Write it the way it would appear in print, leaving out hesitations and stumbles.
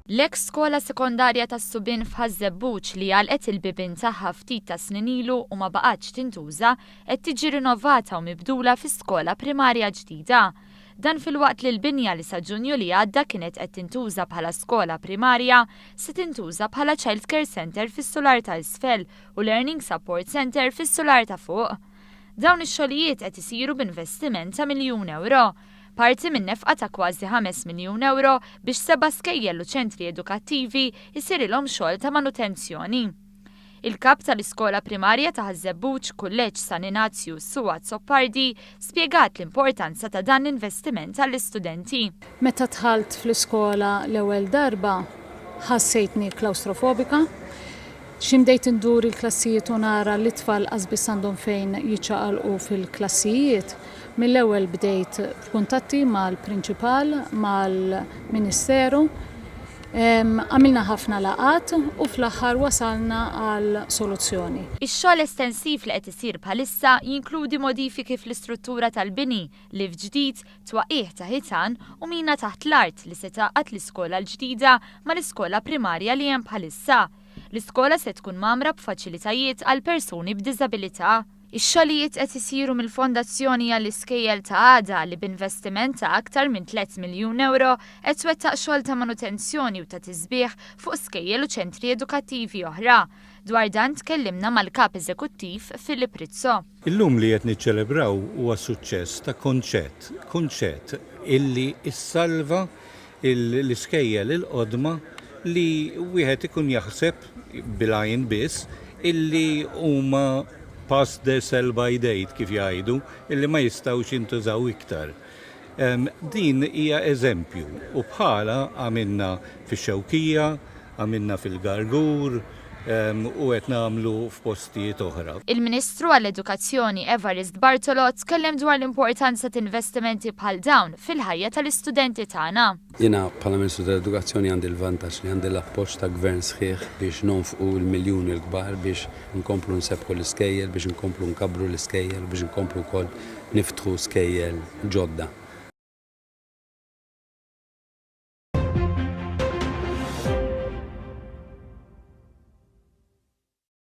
L-eks skola sekondarja tas Subin f'Ħażebbuġ li għalqet il-bibien tagħha ftit ta' snin ilu u ma baqgħetx tintuża qed tiġi rinnovata u mibdula fi skola primarja ġdida. Dan fil-waqt li l-binja li sa Ġunju li għadda kienet qed tintuża bħala skola primarja se tintuża bħala Child Care Center fis-Sular ta' Isfel u Learning Support Center fis-Sular ta' fuq. Dawn ix-xogħlijiet qed isiru b'investiment ta' €1,000,000. Parti minn nefqa ta' kważi €5,000,000 biex 7 skejjel u ċentri edukattivi jisirilhom xogħol ta' manutenzjoni. Il-kap tal-iskola primarja ta' Ħażebbuġ Kulleġġ San Ignazju Suat Soppardi spjegat l-importanza ta' dan l-investiment għall-istudenti. Meta dħalt fl-iskola l-ewwel darba ħassejtni klaustrofobika. X'imdejt indur il-klassijiet u nara li tfal qasbis għandhom fejn jiċċaqalqu fil-klassijiet. Mill-ewwel bdejt f'kuntatti mal-prinċipal, mal-Ministeru, għamilna ħafna laqat u fl-aħħar wasalna għal soluzzjoni. Ix-xogħol estensiv li qed isir bħalissa jinkludi modifiki fl-istruttura tal-bini li f'ġdid twaqqih ta' ħitan u mina taħt l-art li se tgħaqqad l-iskola l-ġdida mal-iskola primarja li hemm bħalissa. L-iskola se tkun mamra b'faċilitajiet għal persuni b'diżabilità. Ix-xogħlijiet qed isiru mill-Fondazzjoni għall-Iskejjel ta' Għada li b'investiment ta' aktar minn €3,000,000 qed twettaq xogħol ta' manutenzjoni u ta' tisbieħ fuq skejjel u ċentri edukattivi oħra. Dwar dan tkellimna mal-kap eżekuttiv Filip Rizzo. Illum li qed niċċelebraw huwa suċċess ta' kunċett illi issalva l-iskejjel il-qodma li wieħed ikun jaħseb bil-għajn biss illi huma past their sell-by date kif jgħidu illi ma jistgħux jintużaw iktar. Din hija eżempju u bħala għamilna fix-Xewkija, għamilna fil-Gargur u qed nagħmlu f'postijiet oħra. Il-Ministru għall-Edukazzjoni Evarist Bartolot tkellem dwar l-importanza ta' investimenti bħal dawn fil-ħajja tal-istudenti tagħna. Jiena bħala Ministru tal-Edukazzjoni għandi l-vantaġġ li għandi l-appoġġ ta' gvern sħiħ biex nonfqu l-miljuni l-kbar biex nkomplu nsebħu l-iskejjel, biex nkomplu nkabru l-iskejjel, biex nkomplu wkoll niftħu skejjel ġodda.